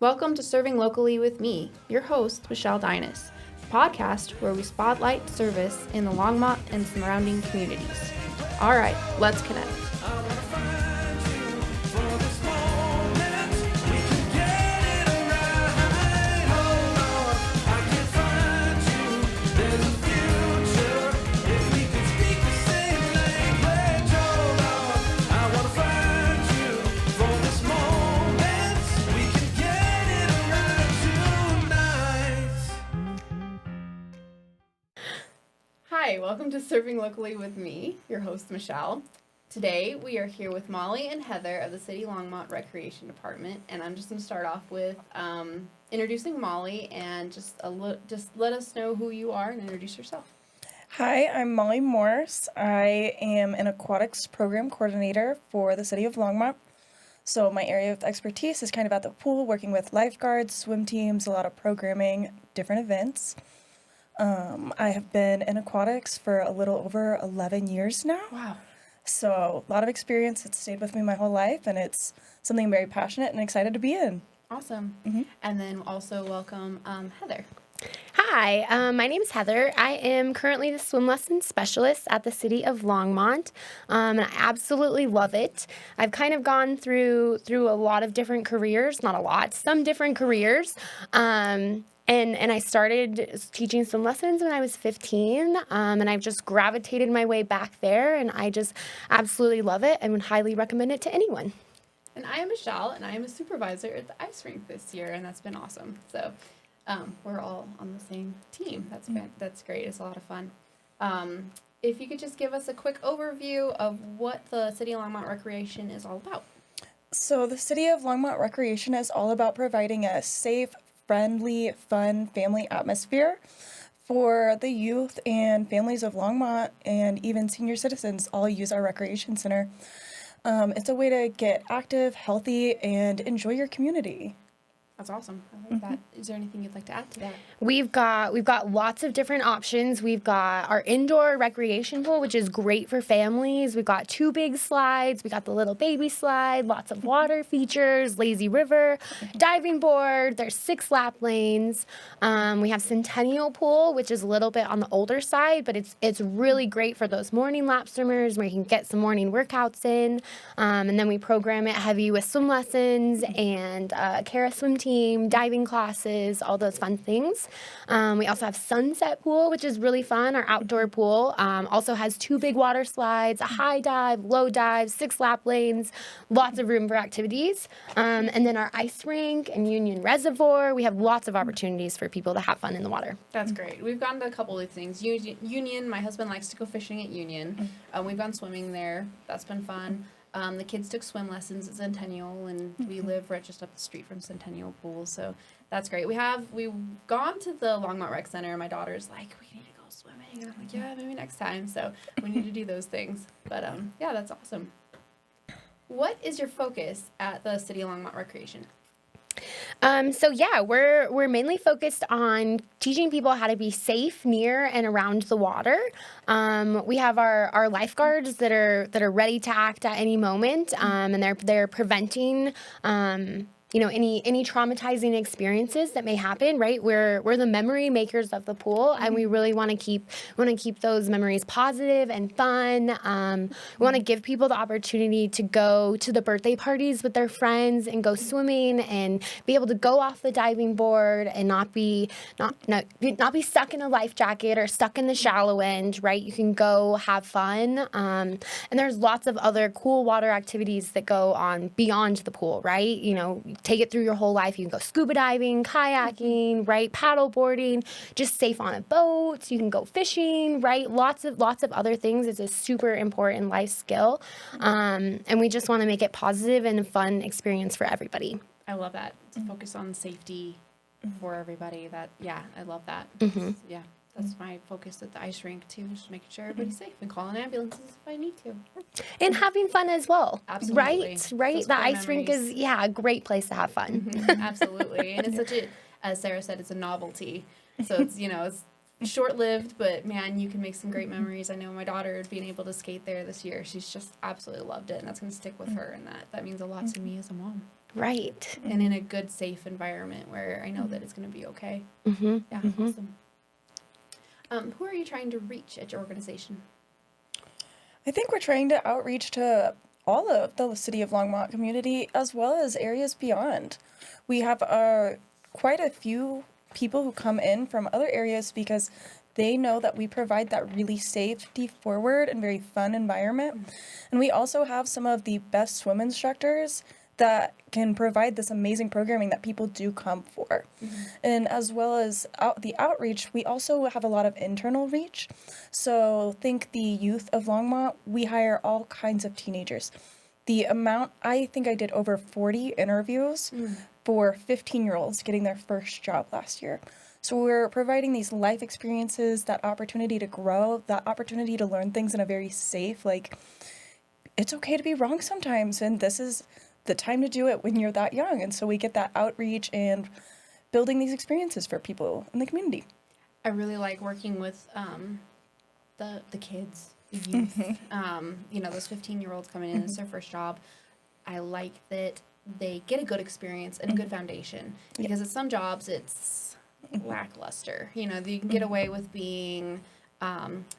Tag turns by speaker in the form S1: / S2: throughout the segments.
S1: Welcome to Serving Locally with me, your host, Michelle Dinas, a podcast where we spotlight service in the Longmont and surrounding communities. All right, let's connect. Hi, welcome to Serving Locally with me, your host, Michelle. Today, we are here with Molly and Heather of the City Longmont Recreation Department, and I'm just going to start off with introducing Molly and just let us know who you are and introduce yourself.
S2: Hi, I'm Molly Morse. I am an aquatics program coordinator for the City of Longmont. So my area of expertise is kind of at the pool, working with lifeguards, swim teams, a lot of programming, different events. I have been in aquatics for a little over 11 years now.
S1: Wow.
S2: So a lot of experience. It's stayed with me my whole life, and it's something I'm very passionate and excited to be in.
S1: Awesome.
S2: Mm-hmm.
S1: And then also welcome Heather.
S3: Hi, my name is Heather. I am currently the swim lesson specialist at the City of Longmont, and I absolutely love it. I've kind of gone through a lot of different careers, not a lot, some different careers, and I started teaching swim lessons when I was 15, and I've just gravitated my way back there, and I just absolutely love it and would highly recommend it to anyone.
S1: And I am Michelle, and I am a supervisor at the ice rink this year, and that's been awesome. So we're all on the same team. That's great. It's a lot of fun. If you could just give us a quick overview of what the City of Longmont Recreation is all about.
S2: So the City of Longmont Recreation is all about providing a safe, friendly, fun family atmosphere for the youth and families of Longmont, and even senior citizens all use our recreation center. It's a way to get active, healthy, and enjoy your community.
S1: That's awesome. I like that. Is there anything you'd like to add to that?
S3: We've got lots of different options. We've got our indoor recreation pool, which is great for families. We've got 2 big slides. We got the little baby slide, lots of water features, lazy river, diving board. There's 6 lap lanes. We have Centennial Pool, which is a little bit on the older side, but it's really great for those morning lap swimmers where you can get some morning workouts in. And then we program it heavy with swim lessons and Kara swim team, diving classes, all those fun things. We also have Sunset Pool, which is really fun. Our outdoor pool also has 2 big water slides, a high dive, low dive, 6 lap lanes, lots of room for activities. And then our ice rink and Union Reservoir, we have lots of opportunities for people to have fun in the water.
S1: That's great. We've gone to a couple of things. Union, my husband likes to go fishing at Union. We've gone swimming there. That's been fun. The kids took swim lessons at Centennial, and we live right just up the street from Centennial Pool, so that's great. We've gone to the Longmont Rec Center, and my daughter's like, we need to go swimming, and I'm like, yeah, maybe next time, so we need to do those things. But yeah, that's awesome. What is your focus at the City of Longmont Recreation?
S3: So yeah, we're mainly focused on teaching people how to be safe near and around the water. We have our lifeguards that are ready to act at any moment, and they're preventing any traumatizing experiences that may happen, right? We're the memory makers of the pool, and we really want to keep those memories positive and fun. We want to give people the opportunity to go to the birthday parties with their friends and go swimming and be able to go off the diving board and not be stuck in a life jacket or stuck in the shallow end, right? You can go have fun. And there's lots of other cool water activities that go on beyond the pool, right? Take it through your whole life. You can go scuba diving, kayaking, right? Paddle boarding, just safe on a boat. You can go fishing, right? Lots of other things. It's a super important life skill. And we just want to make it positive and a fun experience for everybody.
S1: I love that. To focus on safety for everybody. I love that. Yeah. That's my focus at the ice rink, too, just making sure everybody's safe and calling ambulances if I need to.
S3: And having fun as well.
S1: Absolutely.
S3: Right? The ice rink is, a great place to have fun.
S1: Absolutely. And it's as Sarah said, it's a novelty. So it's short-lived, but, man, you can make some great memories. I know my daughter being able to skate there this year, she's just absolutely loved it, and that's going to stick with her, and that means a lot to me as a mom.
S3: Right.
S1: and in a good, safe environment where I know that it's going to be okay.
S3: Mm-hmm.
S1: Yeah,
S3: Mm-hmm.
S1: awesome. Who are you trying to reach at your organization?
S2: I think we're trying to outreach to all of the city of Longmont community as well as areas beyond. We have quite a few people who come in from other areas because they know that we provide that really safety forward and very fun environment. And we also have some of the best swim instructors that can provide this amazing programming that people do come for. And as well as the outreach, we also have a lot of internal reach. So think the youth of Longmont, we hire all kinds of teenagers. The amount, I think I did over 40 interviews for 15-year-olds getting their first job last year. So we're providing these life experiences, that opportunity to grow, that opportunity to learn things in a very safe, like, it's okay to be wrong sometimes, and this is the time to do it when you're that young. And so we get that outreach and building these experiences for people in the community.
S1: I really like working with the kids, the youth. Those 15-year-olds coming in, it's their first job. I like that they get a good experience and a good foundation, because at some jobs it's lackluster. You can get away with being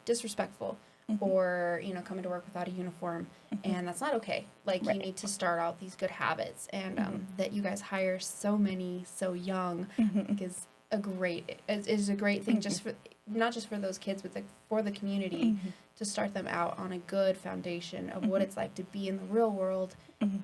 S1: disrespectful or coming to work without a uniform, and that's not okay. Like, you need to start out these good habits, and that you guys hire so many so young is a great thing, just for not just for those kids, but for the community, to start them out on a good foundation of what it's like to be in the real world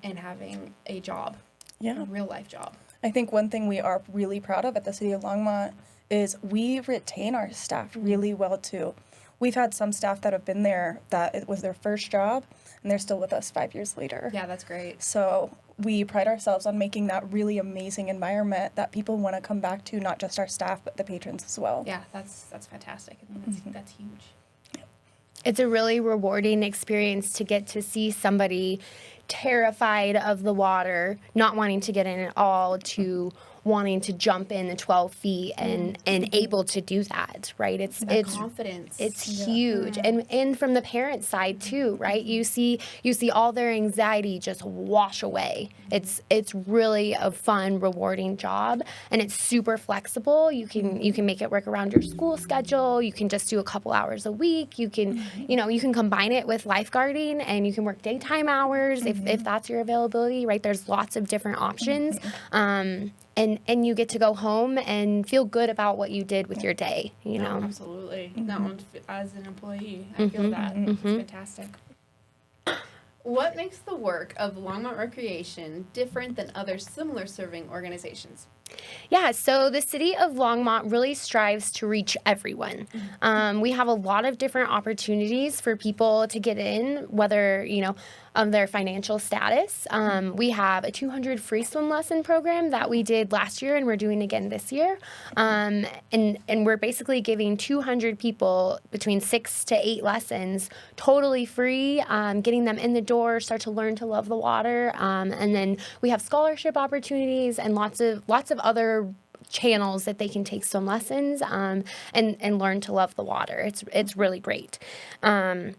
S1: and having a job, a real life job.
S2: I think one thing we are really proud of at the city of Longmont is we retain our staff really well too. We've had some staff that have been there that it was their first job, and they're still with us 5 years later.
S1: Yeah, that's great.
S2: So we pride ourselves on making that really amazing environment that people want to come back to, not just our staff, but the patrons as well.
S1: Yeah, that's fantastic. I think that's huge.
S3: It's a really rewarding experience to get to see somebody terrified of the water, not wanting to get in at all, to wanting to jump in the 12 feet and able to do that, right? It's
S1: confidence.
S3: It's huge. And from the parent side too, right? You see all their anxiety just wash away. It's really a fun, rewarding job, and it's super flexible. You can make it work around your school schedule. You can just do a couple hours a week. You can you can combine it with lifeguarding, and you can work daytime hours if that's your availability, right? There's lots of different options. And you get to go home and feel good about what you did with your day,
S1: No, absolutely. That one, as an employee, I feel that. It's fantastic. What makes the work of Longmont Recreation different than other similar serving organizations?
S3: Yeah, so the city of Longmont really strives to reach everyone. We have a lot of different opportunities for people to get in, whether, their financial status. We have a 200 free swim lesson program that we did last year, and we're doing again this year. And we're basically giving 200 people between 6 to 8 lessons totally free, getting them in the door, start to learn to love the water. And then we have scholarship opportunities and lots of other channels that they can take swim lessons and learn to love the water. It's really great. And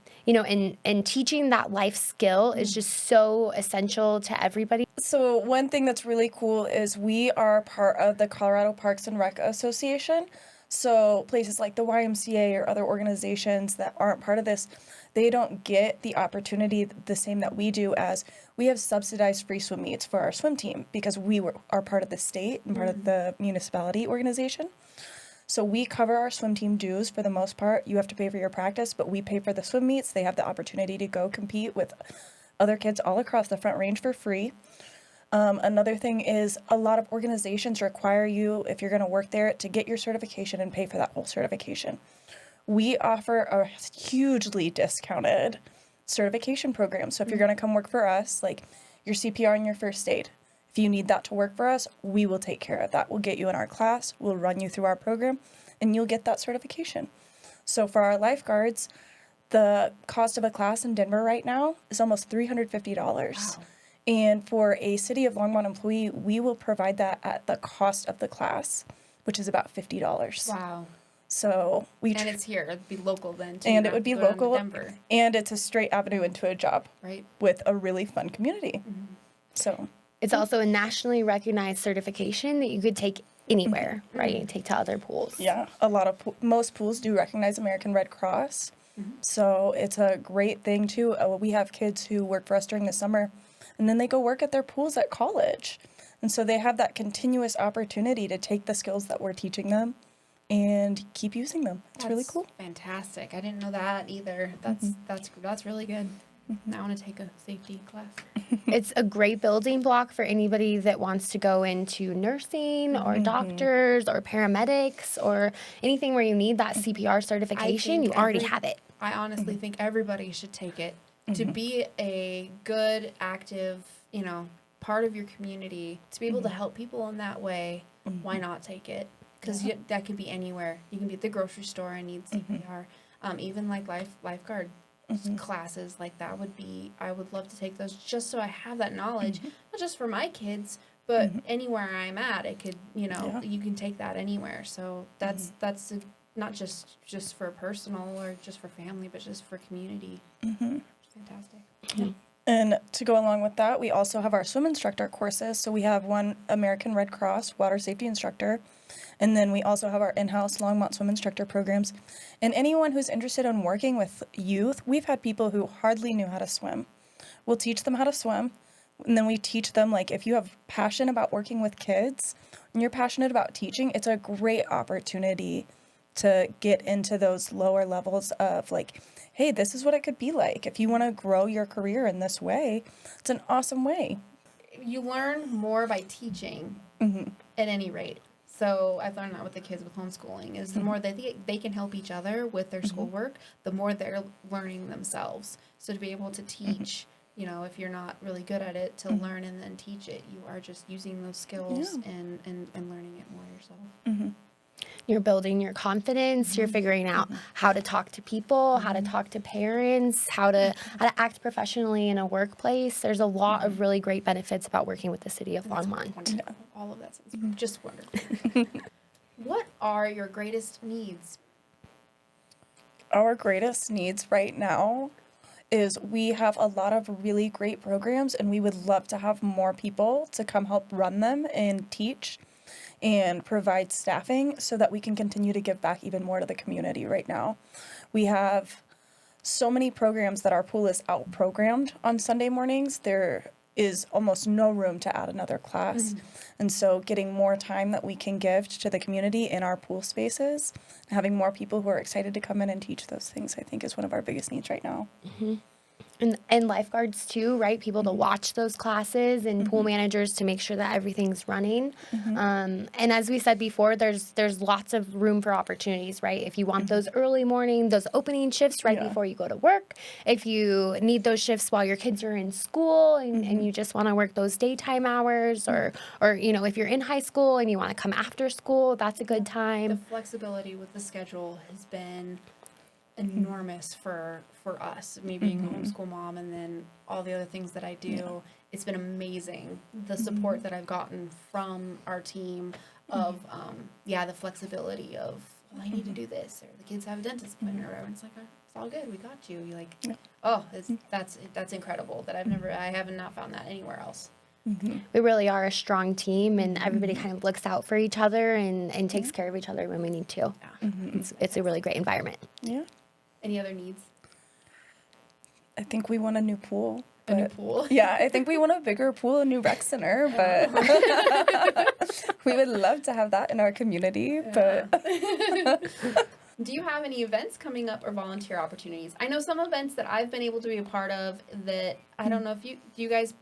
S3: teaching that life skill is just so essential to everybody.
S2: So one thing that's really cool is we are part of the Colorado Parks and Rec Association. So places like the YMCA or other organizations that aren't part of this, they don't get the opportunity the same that we do, as we have subsidized free swim meets for our swim team because we are part of the state and part of the municipality organization. So we cover our swim team dues for the most part. You have to pay for your practice, but we pay for the swim meets. They have the opportunity to go compete with other kids all across the Front Range for free. Another thing is a lot of organizations require you, if you're going to work there, to get your certification and pay for that whole certification. We offer a hugely discounted certification program. So if you're going to come work for us, like your CPR and your first aid, if you need that to work for us, we will take care of that. We'll get you in our class, we'll run you through our program, and you'll get that certification. So for our lifeguards, the cost of a class in Denver right now is almost $350.
S1: Wow.
S2: And for a City of Longmont employee, we will provide that at the cost of the class, which is about $50.
S1: Wow.
S2: So
S1: and it's here. It'd be local then, too.
S2: And it would be local.
S1: Denver.
S2: And it's a straight avenue into a job.
S1: Right.
S2: With a really fun community. So.
S3: It's also a nationally recognized certification that you could take anywhere, right? And take to other pools.
S2: Yeah, a lot of most pools do recognize American Red Cross, so it's a great thing too. We have kids who work for us during the summer, and then they go work at their pools at college, and so they have that continuous opportunity to take the skills that we're teaching them and keep using them. It's really cool.
S1: Fantastic. I didn't know that either. That's really good. Now I want to take a safety class.
S3: It's a great building block for anybody that wants to go into nursing or doctors or paramedics or anything where you need that CPR certification. You already have it.
S1: I honestly think everybody should take it to be a good, active, part of your community, to be able to help people in that way. Why not take it? Because that could be anywhere. You can be at the grocery store and need CPR. Even like lifeguard classes, like that I would love to take those just so I have that knowledge, not just for my kids, but anywhere I'm at, it could, you can take that anywhere. So that's not just for personal or just for family, but just for community. Fantastic.
S3: Yeah.
S2: And to go along with that, we also have our swim instructor courses. So we have one American Red Cross water safety instructor, and then we also have our in-house Longmont swim instructor programs. And anyone who's interested in working with youth, we've had people who hardly knew how to swim. We'll teach them how to swim, and then we teach them, like, if you have passion about working with kids and you're passionate about teaching, it's a great opportunity to get into those lower levels of, like, hey, this is what it could be like. If you want to grow your career in this way, it's an awesome way.
S1: You learn more by teaching at any rate. So I've learned that with the kids with homeschooling, is the more they can help each other with their schoolwork, the more they're learning themselves. So to be able to teach, if you're not really good at it, to learn and then teach it, you are just using those skills and learning it more yourself.
S3: You're building your confidence. You're figuring out how to talk to people, how to talk to parents, how to act professionally in a workplace. There's a lot of really great benefits about working with the city of Longmont.
S1: All of that sounds just wonderful. What are your greatest needs?
S2: Our greatest needs right now is we have a lot of really great programs, and we would love to have more people to come help run them and teach and provide staffing so that we can continue to give back even more to the community right now. We have so many programs that our pool is out-programmed on Sunday mornings. There is almost no room to add another class. And so getting more time that we can give to the community in our pool spaces, having more people who are excited to come in and teach those things, I think is one of our biggest needs right now.
S3: And lifeguards too, right? People to watch those classes and pool managers to make sure that everything's running. And as we said before, there's lots of room for opportunities, right? If you want those early morning, those opening shifts right before you go to work, if you need those shifts while your kids are in school and you just want to work those daytime hours, or if you're in high school and you want to come after school, that's a good time.
S1: The flexibility with the schedule has been enormous for us, me being a homeschool mom and then all the other things that I do. It's been amazing, the support that I've gotten from our team of the flexibility of, well, I need to do this, or the kids have a dentist appointment or whatever. It's like, it's all good, we got you. You're like, that's incredible that I have not found that anywhere else.
S3: We really are a strong team, and everybody kind of looks out for each other and takes care of each other when we need to. It's a really great environment.
S1: Any other needs?
S2: I think we want a new pool.
S1: A new pool?
S2: Yeah, I think we want a bigger pool, a new rec center, but we would love to have that in our community. But
S1: do you have any events coming up or volunteer opportunities? I know some events that I've been able to be a part of that I don't know if you guys.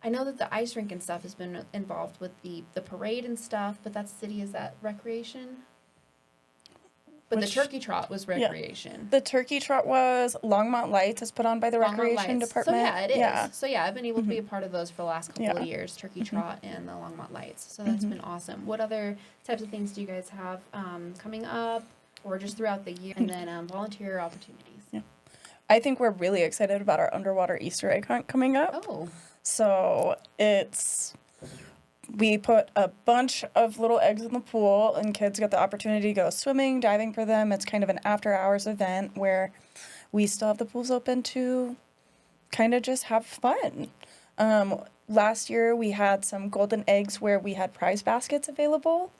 S1: I know that the ice rink and stuff has been involved with the parade and stuff, but that's city. Is that recreation? But the turkey trot was recreation.
S2: The turkey trot was Longmont Lights is put on by the recreation department.
S1: So yeah, it is. So yeah, I've been able to be a part of those for the last couple of years, turkey trot and the Longmont Lights. So that's been awesome. What other types of things do you guys have coming up or just throughout the year? And then volunteer opportunities.
S2: Yeah. I think we're really excited about our underwater Easter egg hunt coming up.
S1: Oh.
S2: So we put a bunch of little eggs in the pool, and kids get the opportunity to go swimming, diving for them. It's kind of an after-hours event where we still have the pools open to kind of just have fun. last year we had some golden eggs where we had prize baskets available.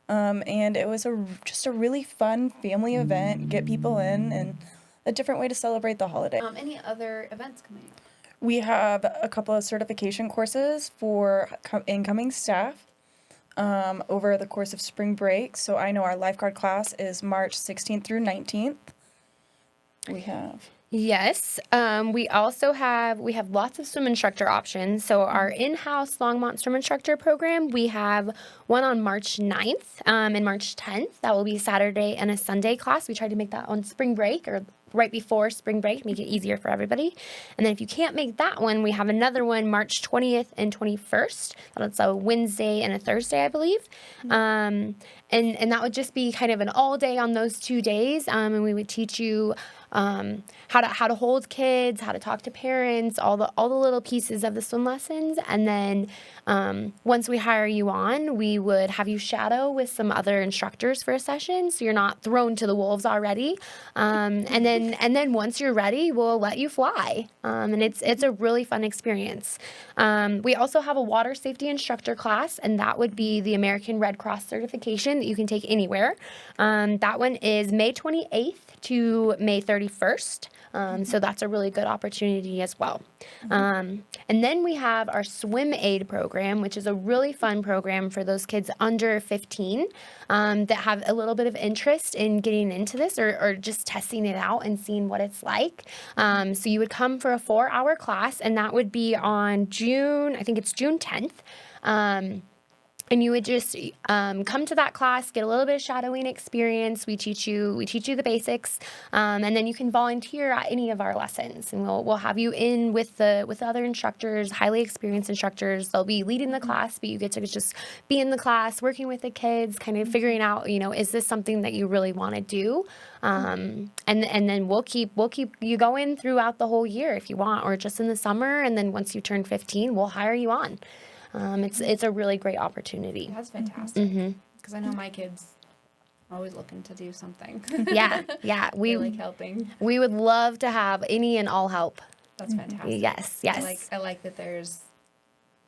S2: And it was just a really fun family event, get people in, and a different way to celebrate the holiday.
S1: Any other events coming up?
S2: We have a couple of certification courses for incoming staff over the course of spring break. So I know our lifeguard class is March 16th through 19th.
S3: Yes. We also have lots of swim instructor options. So our in-house Longmont swim instructor program, we have one on March 9th and March 10th. That will be Saturday and a Sunday class. We tried to make that on spring break or right before spring break, make it easier for everybody. And then if you can't make that one, we have another one March 20th and 21st. That's a Wednesday and a Thursday, I believe. And that would just be kind of an all day on those 2 days. And we would teach you how to hold kids, how to talk to parents, all the little pieces of the swim lessons. And then once we hire you on, we would have you shadow with some other instructors for a session, so you're not thrown to the wolves already. And then once you're ready, we'll let you fly. And it's a really fun experience. We also have a water safety instructor class, and that would be the American Red Cross certification that you can take anywhere. That one is May 28th to May 31st. So that's a really good opportunity as well. And then we have our swim aid program, which is a really fun program for those kids under 15 that have a little bit of interest in getting into this or just testing it out and seeing what it's like. So you would come for a 4-hour class, and that would be on June 10th. And you would just come to that class, get a little bit of shadowing experience. We teach you the basics, and then you can volunteer at any of our lessons, and we'll have you in with other instructors, highly experienced instructors. They'll be leading the class, but you get to just be in the class, working with the kids, kind of figuring out, is this something that you really want to do? And then we'll keep you going throughout the whole year if you want, or just in the summer. And then once you turn 15, we'll hire you on. It's a really great opportunity.
S1: That's fantastic. Because I know my kids are always looking to do something.
S3: Yeah. We
S1: like helping.
S3: We would love to have any and all help.
S1: That's fantastic.
S3: Yes.
S1: I like that there's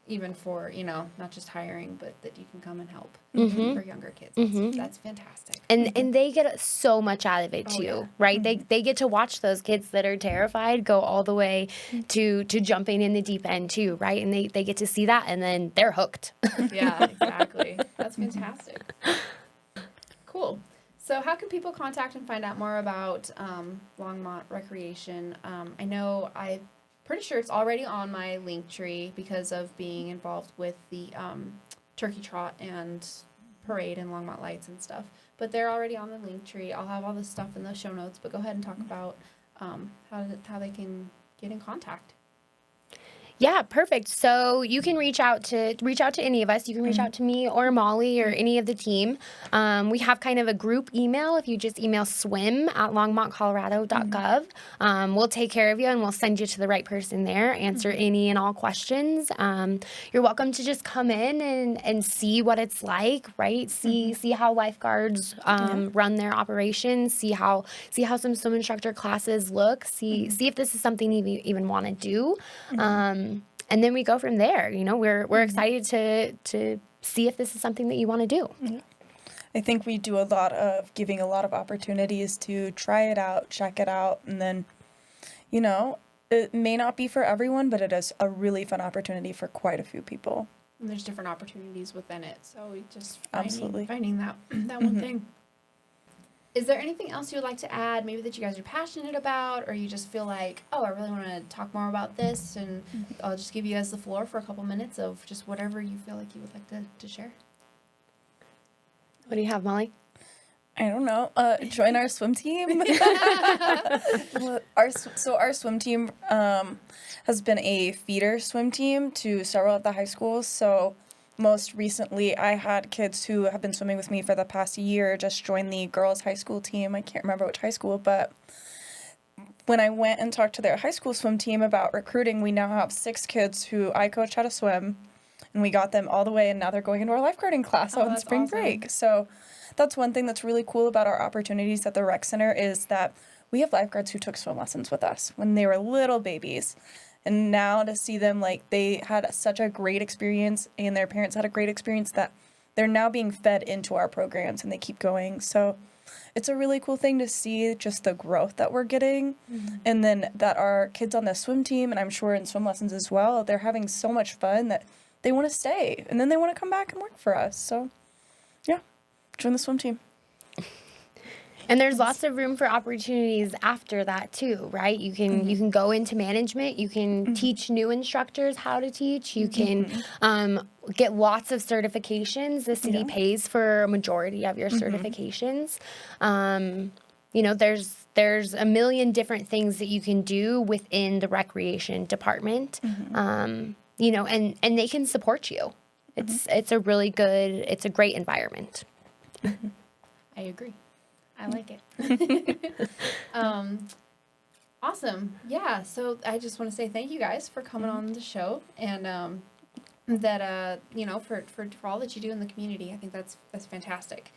S1: even for, not just hiring, but that you can come and help for younger kids. That's fantastic.
S3: And they get so much out of it too, right? They get to watch those kids that are terrified go all the way to jumping in the deep end too, right? And they get to see that, and then they're hooked.
S1: Yeah, exactly. That's fantastic. Cool. So how can people contact and find out more about Longmont Recreation? I know pretty sure it's already on my link tree because of being involved with the turkey trot and parade and Longmont lights and stuff. But they're already on the link tree. I'll have all this stuff in the show notes, but go ahead and talk about how they can get in contact.
S3: Yeah, perfect. So you can reach out to any of us. You can reach out to me or Molly or any of the team. We have kind of a group email. If you just email swim@longmontcolorado.gov, we'll take care of you and we'll send you to the right person there, answer any and all questions. You're welcome to just come in and see what it's like, right? See how lifeguards run their operations, see how some swim instructor classes look, see if this is something you even want to do. And then we go from there. We're excited to see if this is something that you want to do.
S2: Yeah. I think we do a lot of giving a lot of opportunities to try it out, check it out, and then, it may not be for everyone, but it is a really fun opportunity for quite a few people.
S1: And there's different opportunities within it, so we just
S2: Absolutely
S1: finding that one thing. Is there anything else you would like to add, maybe that you guys are passionate about, or you just feel like, I really want to talk more about this, and I'll just give you guys the floor for a couple minutes of just whatever you feel like you would like to share?
S3: What do you have, Molly?
S2: I don't know. Join our swim team. Our swim team has been a feeder swim team to several of the high schools, so most recently, I had kids who have been swimming with me for the past year just join the girls' high school team. I can't remember which high school, but when I went and talked to their high school swim team about recruiting, we now have 6 kids who I coach how to swim, and we got them all the way, and now they're going into our lifeguarding class on spring break. So that's one thing that's really cool about our opportunities at the rec center is that we have lifeguards who took swim lessons with us when they were little babies. And now to see them, like, they had such a great experience and their parents had a great experience that they're now being fed into our programs and they keep going. So it's a really cool thing to see just the growth that we're getting. And then that our kids on the swim team, and I'm sure in swim lessons as well, they're having so much fun that they want to stay. And then they want to come back and work for us. So, yeah, join the swim team.
S3: And there's lots of room for opportunities after that too, right? You can go into management. You can teach new instructors how to teach. You can get lots of certifications. The city pays for a majority of your certifications. You know, there's a million different things that you can do within the recreation department. You know, and they can support you. It's a really good. It's a great environment.
S1: I agree. I like it. Awesome. Yeah. So I just want to say thank you guys for coming on the show and that you know for all that you do in the community. I think that's fantastic.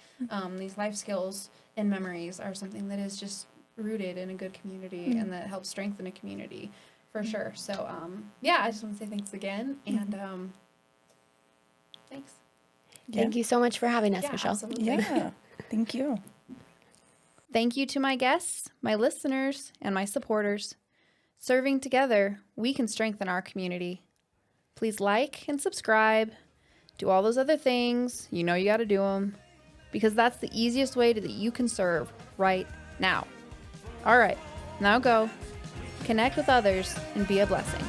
S1: These life skills and memories are something that is just rooted in a good community and that helps strengthen a community for sure. So yeah, I just want to say thanks again and thanks.
S3: Thank you so much for having us,
S1: Yeah,
S3: Michelle.
S1: absolutely.
S2: Yeah, thank you.
S1: Thank you to my guests, my listeners, and my supporters. Serving together, we can strengthen our community. Please like and subscribe. Do all those other things. You know you got to do them. Because that's the easiest way that you can serve right now. All right, now go. Connect with others and be a blessing.